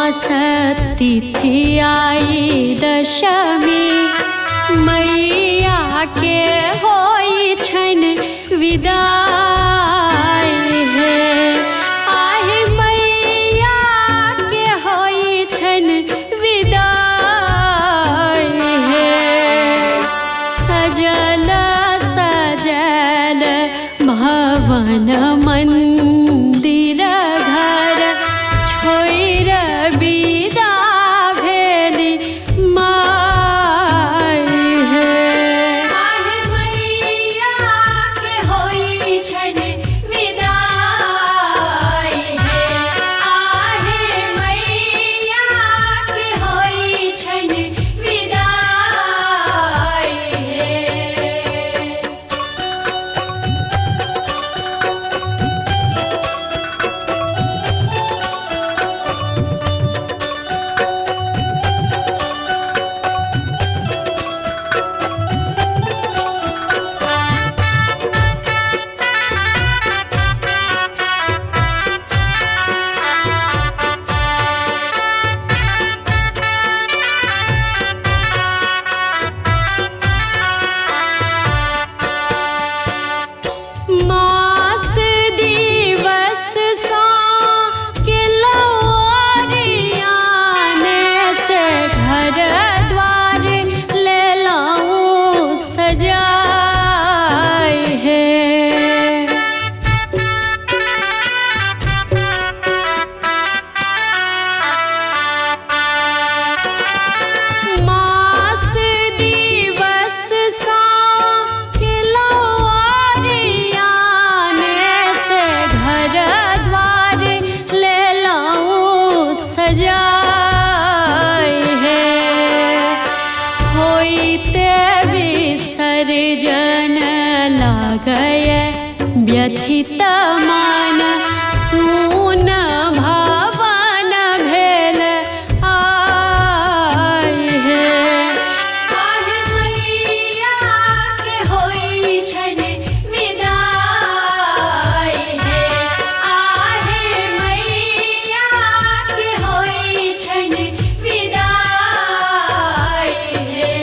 मास तिथि आई दशमी, मैया के होई छन विदाई है। आहे मैया के होई छन विदाई है। सजल सजल भवन मंदिर घर, छोइर विदा भेली माई है। आहे मैया के होई छन विदाई है। आहे मैया के होई छन विदाई है। मास दिवस सा के लौरियाने से घर द्वार ले लाऊं सजाई है। मास दिवस सा के लौरियाने से घर द्वार ले लाऊं सजाई है। होइते विसर्जन लागय व्यथित मन, सून भवन भेल आई है। आहे मैया के होई छन विदाई है। आहे मैया के होई छन विदाई है।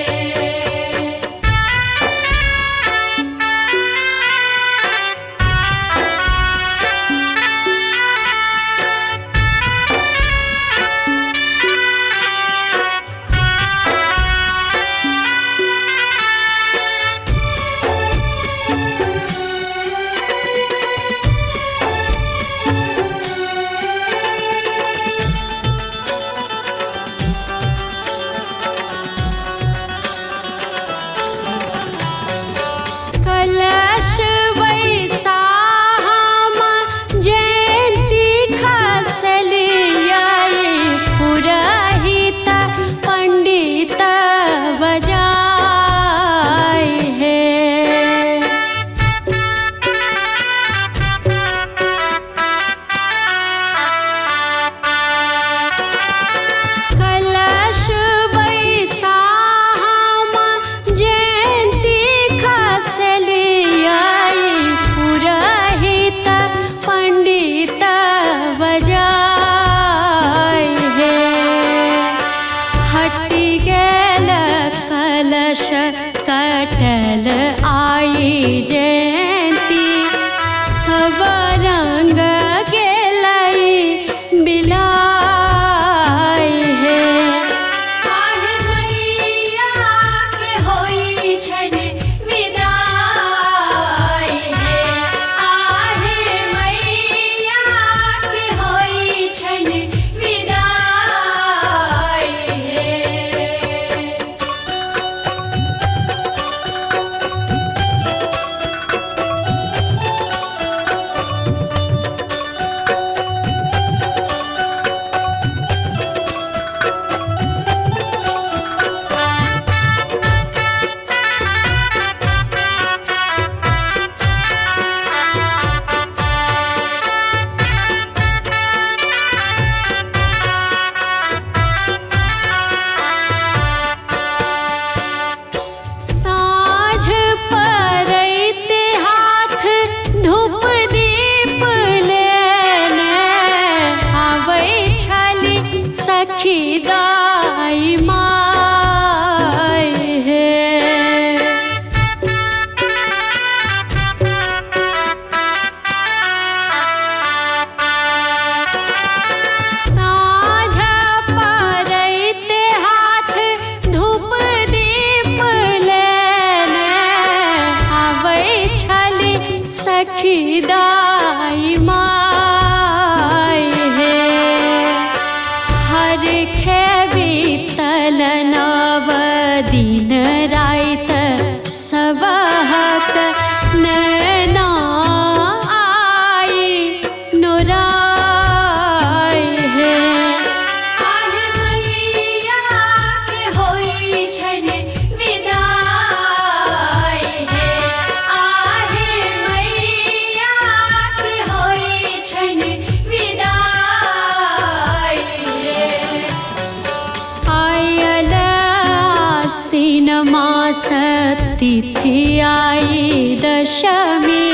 तिथि आई दशमी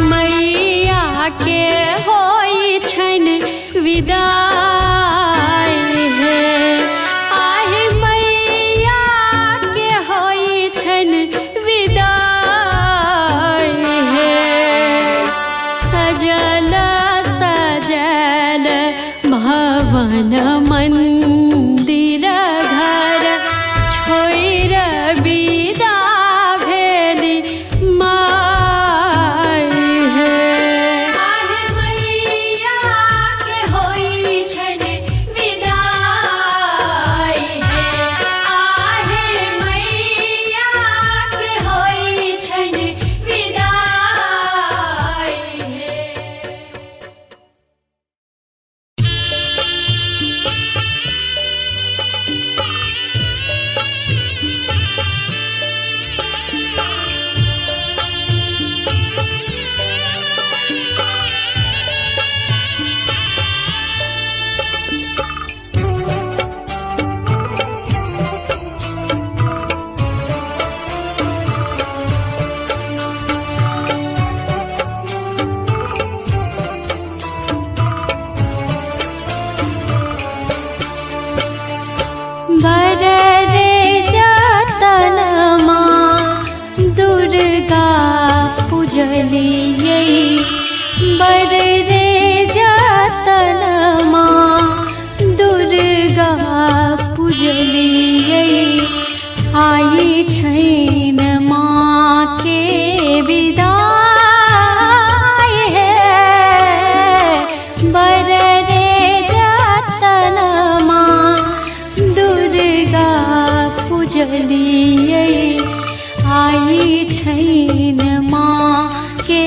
मैया के होई छन विदाई हे। आहे मैया के होई छन विदाई हे। सजल सजल भवन मंदिर घर छोइर विदा भेली माई हे। आहे मैया के होई छन विदाई हे। आहे मैया के होई छन विदाई हे। बररे जतन माँ दुर्गा पूजलियै। बररे जतन माँ दुर्गा पूजलियै। आई छैन माँ के विदाई है। बररे जतन माँ दुर्गा पूजलियै। आई छैन माँ के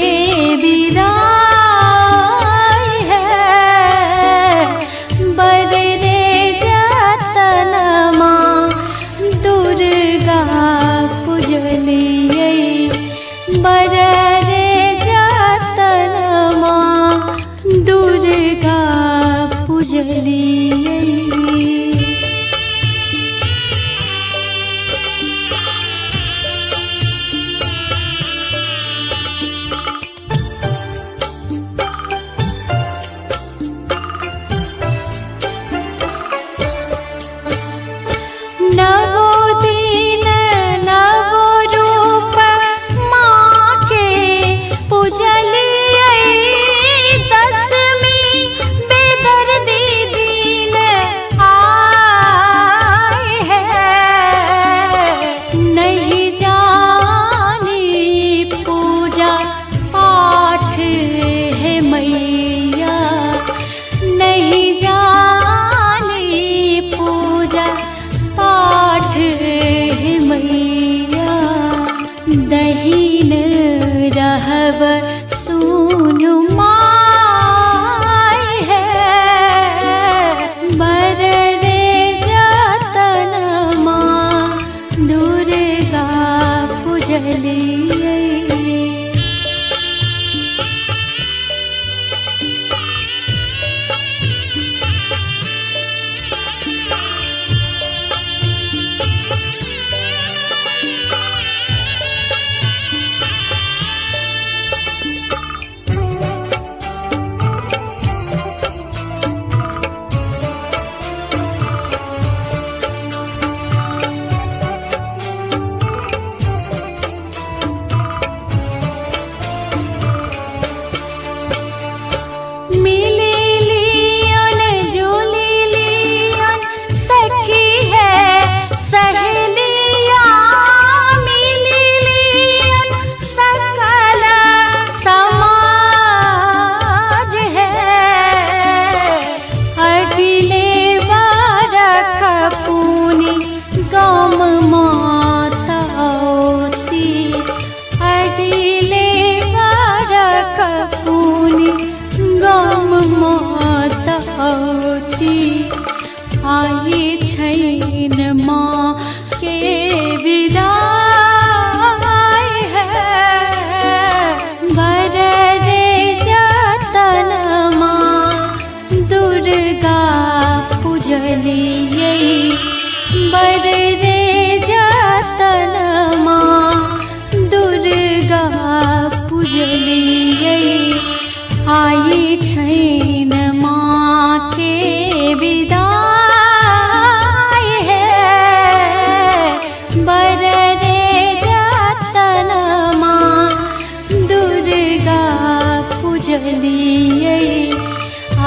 पूजलियै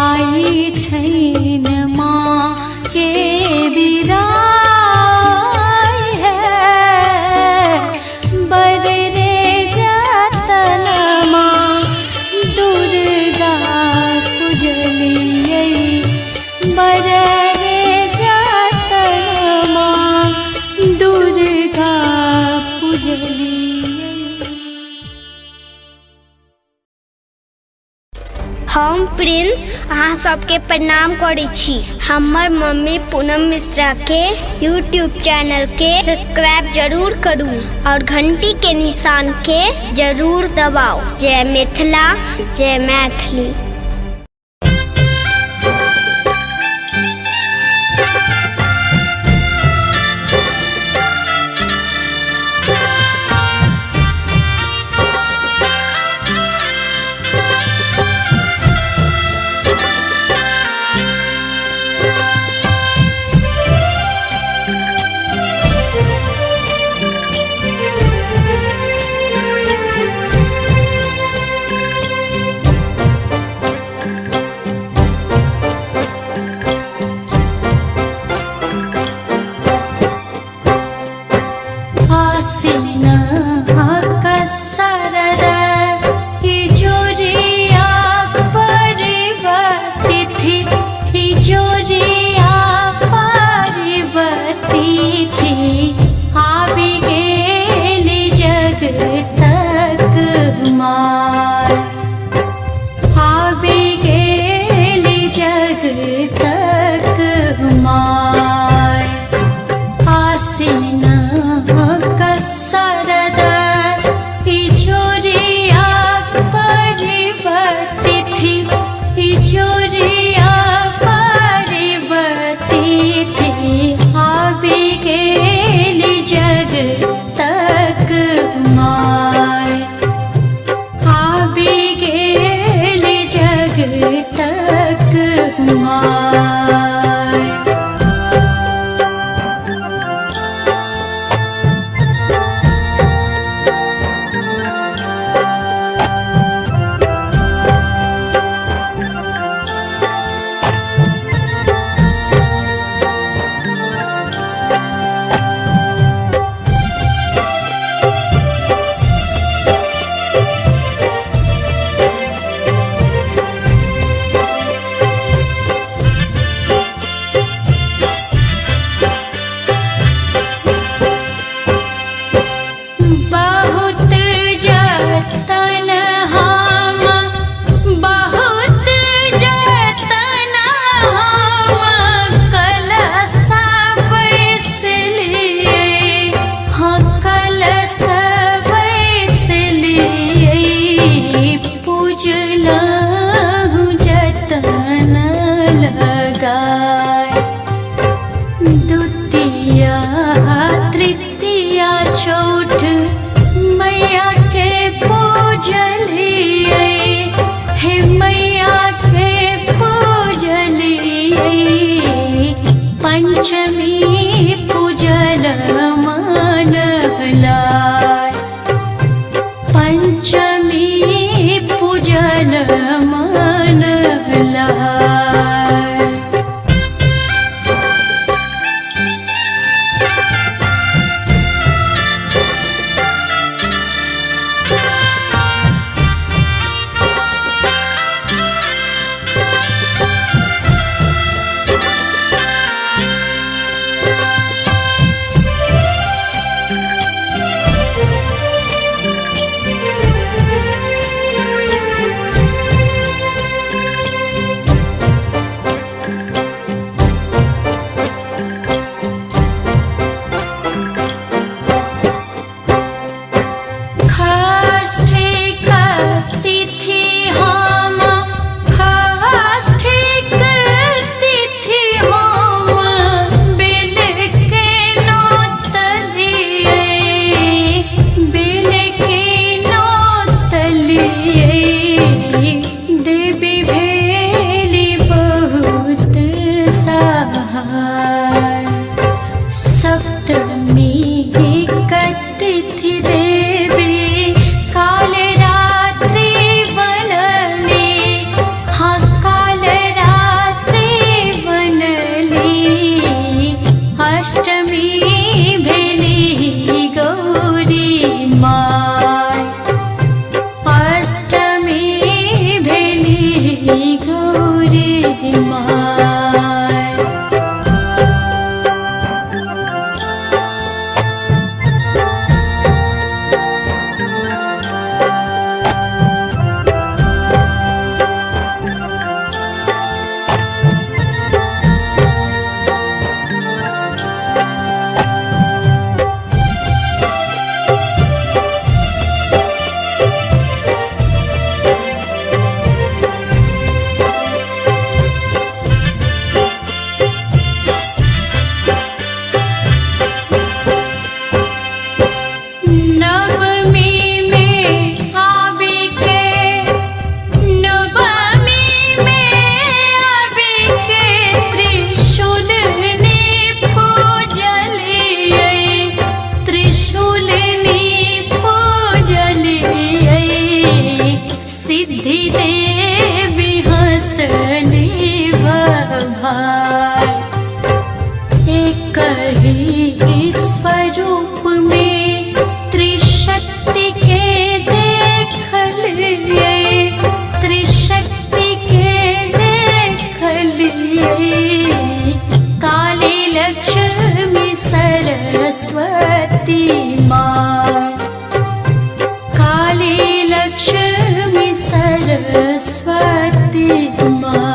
आई छैन माँ के बिदाई है बर रे जतन माँ दुर्गा पूजलियै बर रे जतन माँ दुर्गा पूजलियै। हम प्रिंस अहाँ सबके प्रणाम करै छी। हमर मम्मी पूनम मिश्रा के यूट्यूब चैनल के सब्सक्राइब जरूर करू और घंटी के निशान के जरूर दबाओ। जय मिथिला, जय मैथिली। देवी हंसली भभाय। एक ही स्वरूप में त्रिशक्ति के देखलिए, त्रिशक्ति के देखलिए। काली लक्ष्मी सरस्वती माँ, काली लक्ष्मी सरस्वती माँ।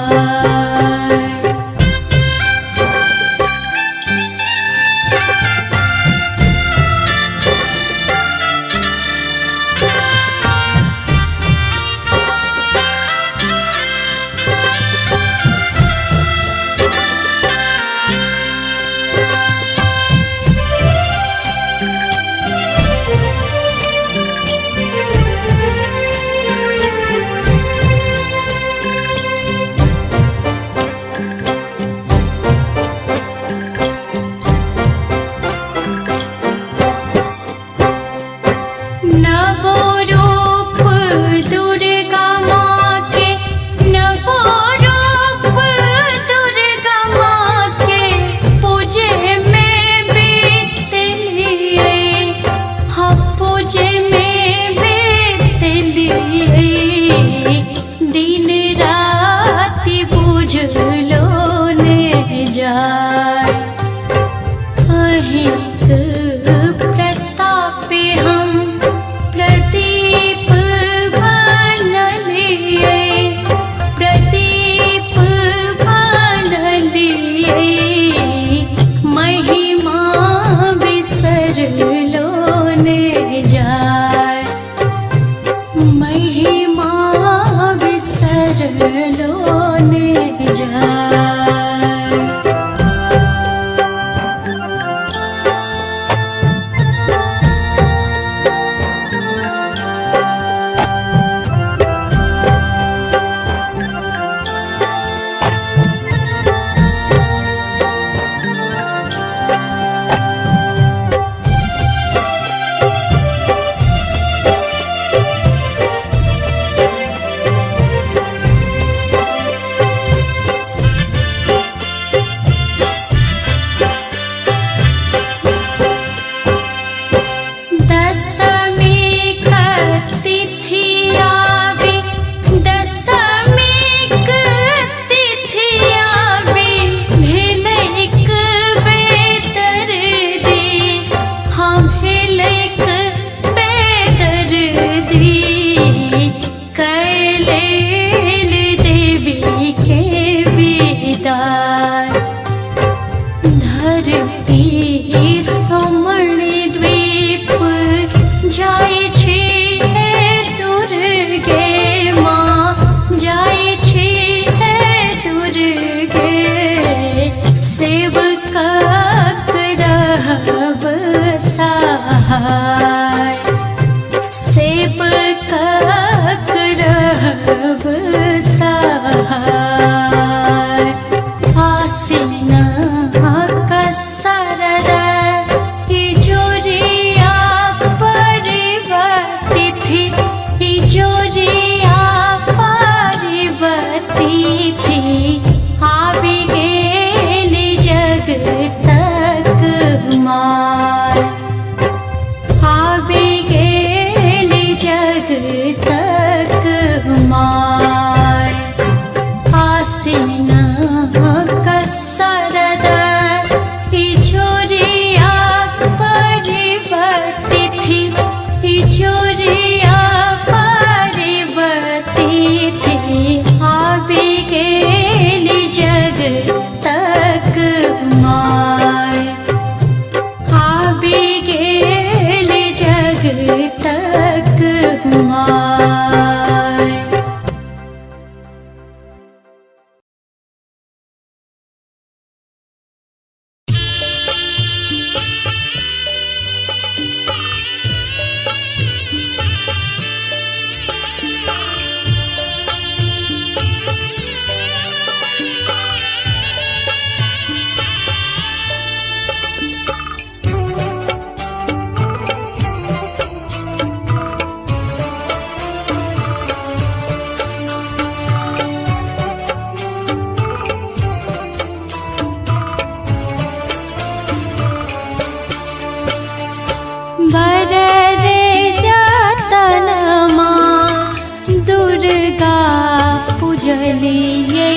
पूजलियै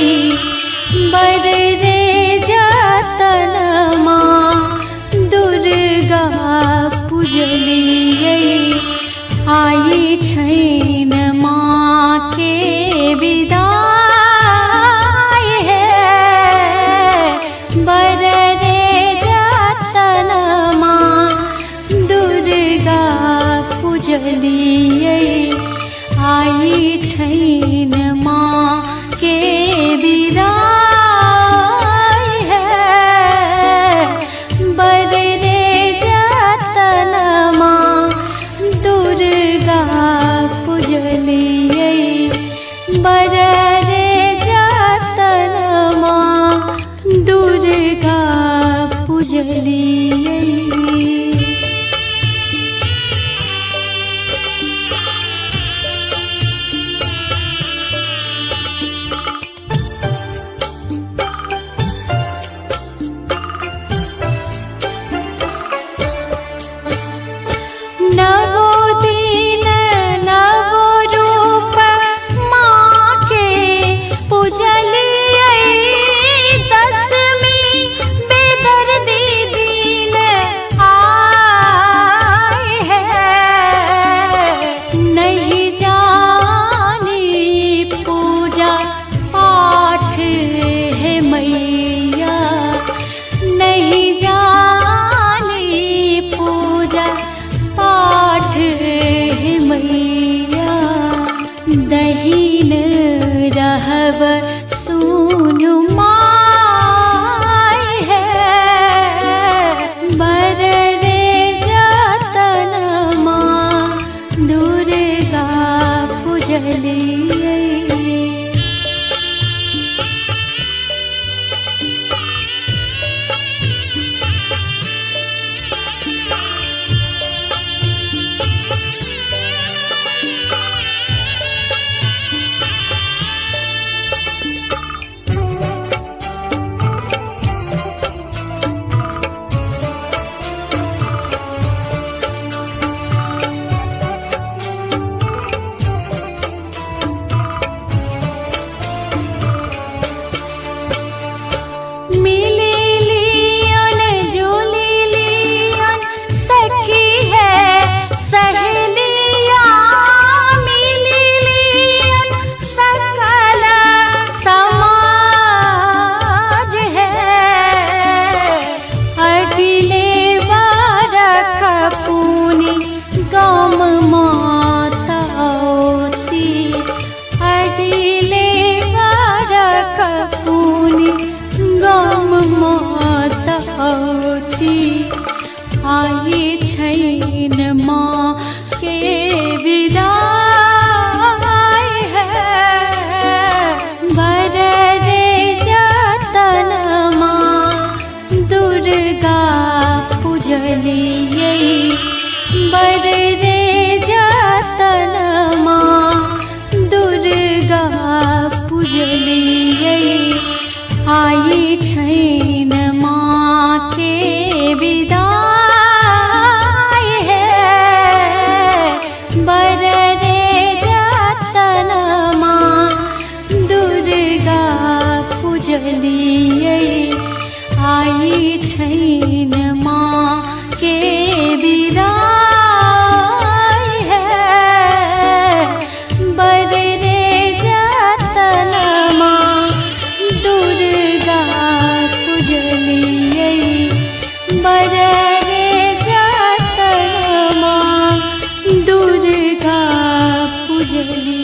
बर रे जतन माँ दुर्गा पूजलियै आई छैन माँ के विदाई है बर रे जतन माँ दुर्गा पूजलियै आई छैन माँ के विदाई है बर रे जतन माँ दुर्गा पूजलियै बर रे जतन माँ दुर्गा पूजलियै। नवो दिन नवो रूप माँ के पूजलियै दशमी बेदर्दी दिन आए है नहीं जानी पूजा पाठ है मैया नहीं जानी पूजा पाठ है मैया दहीन रहब सुनु माय है बर रे जतन माँ दुर्गा पूजलियै। आई छैन माँ के विदाई है बर रे जतन माँ दुर्गा पूजलियै बर रे जतन माँ दुर्गा पूजलियै आई छैन माँ के विदाई है बर रे जतन माँ दुर्गा पूजलियै आई छैन माँ के विदाई है बर रे जतन माँ दुर्गा पूजलियै बर रे जतन माँ दुर्गा पूजलियै।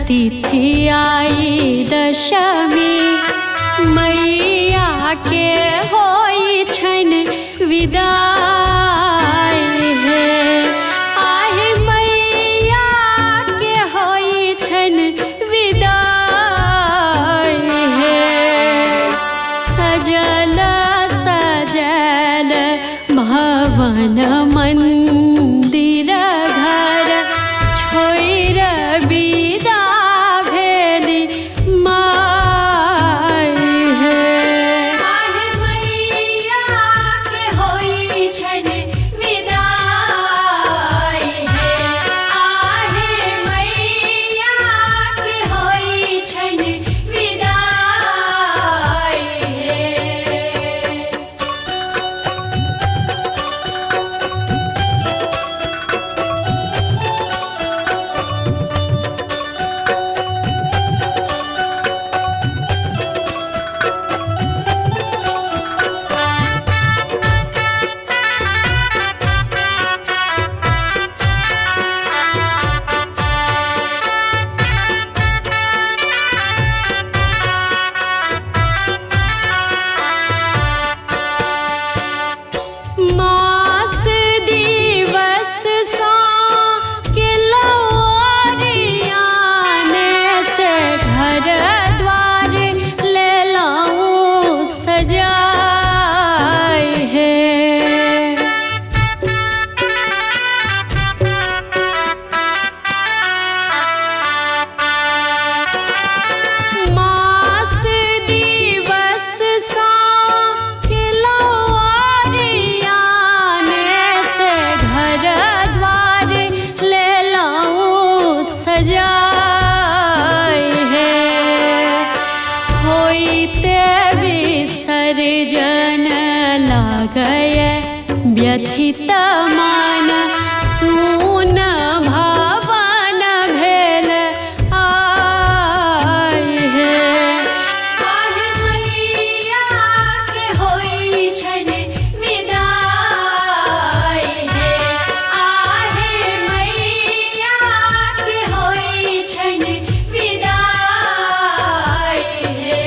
तिथि आई दशमी मैया के होई छन विदाई है। आहे मैया के होई छन विदाई है। सजल सजल भवन मंदिर घर छोड़ विदा भेली माय है। आहे मैया के होई छन विदाई है। आहे मैया के होई छन विदाई है। मास दिवस सा के लौरियाने से घर द्वार ले लाऊं सजाए है। मास दिवस सा के लौरियाने से घर द्वार ले लाऊं सजाए है। होइते विसर्जन लागय व्यथित मन सून भवन भेल आय है। आहे मैया के होई छन विदाई है। आहे मैया के होई छन विदाई है।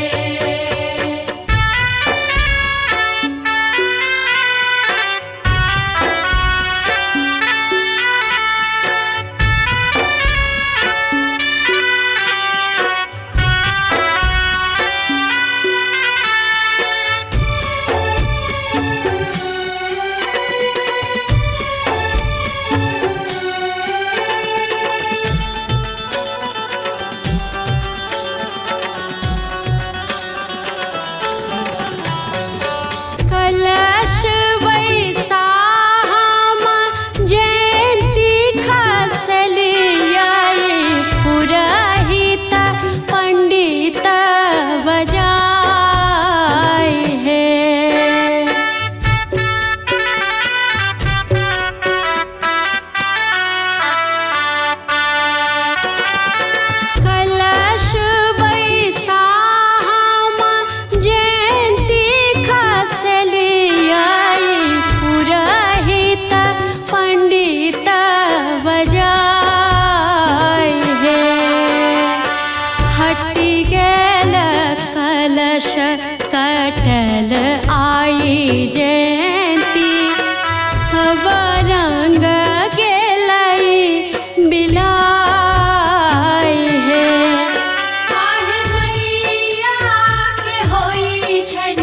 कलश वैसाम जयंती खसलियाई पुरहित पंडित बजाय है। कलश वैसाम जयंती खसलियाई पुरहित पंडित बजाय है। हटि गेल कलश कटल आई जयंती सब रंग गेलई बिलाय है। आहे मैया के होई छन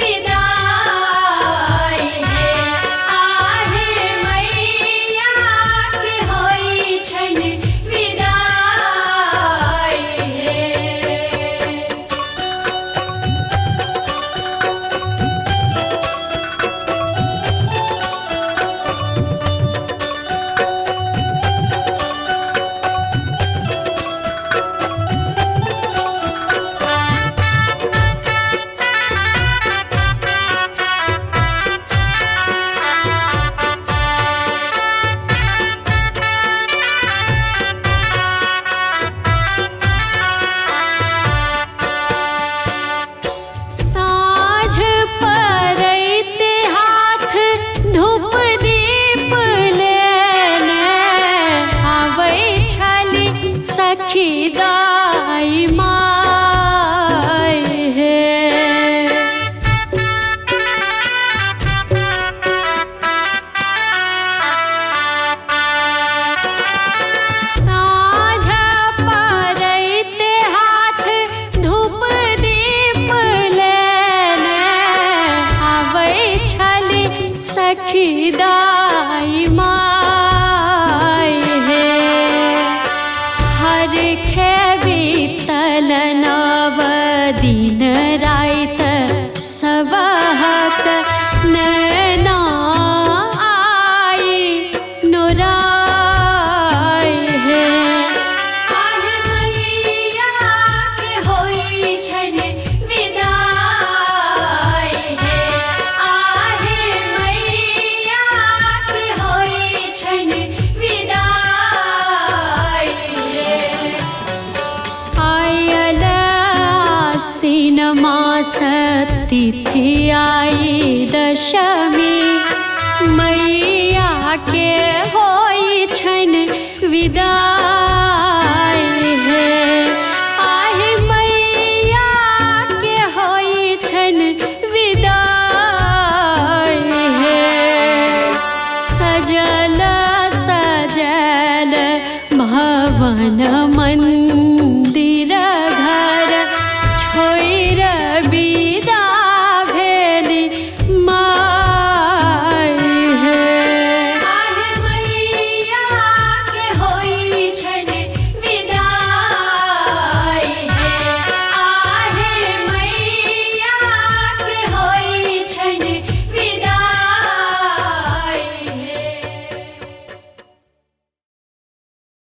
विदाई है। आहे मैया के होई छन विदाई है। सखी दाई माय हे हर खेबी तलनाव दिन रात सबहक नैना आई नोराय हे आहे मैया के होई छन विदाई हे आहे मैया के होई छन विदाई हे आयल आसीन मास तिथि आई दशमी मैया के होई छन विदाई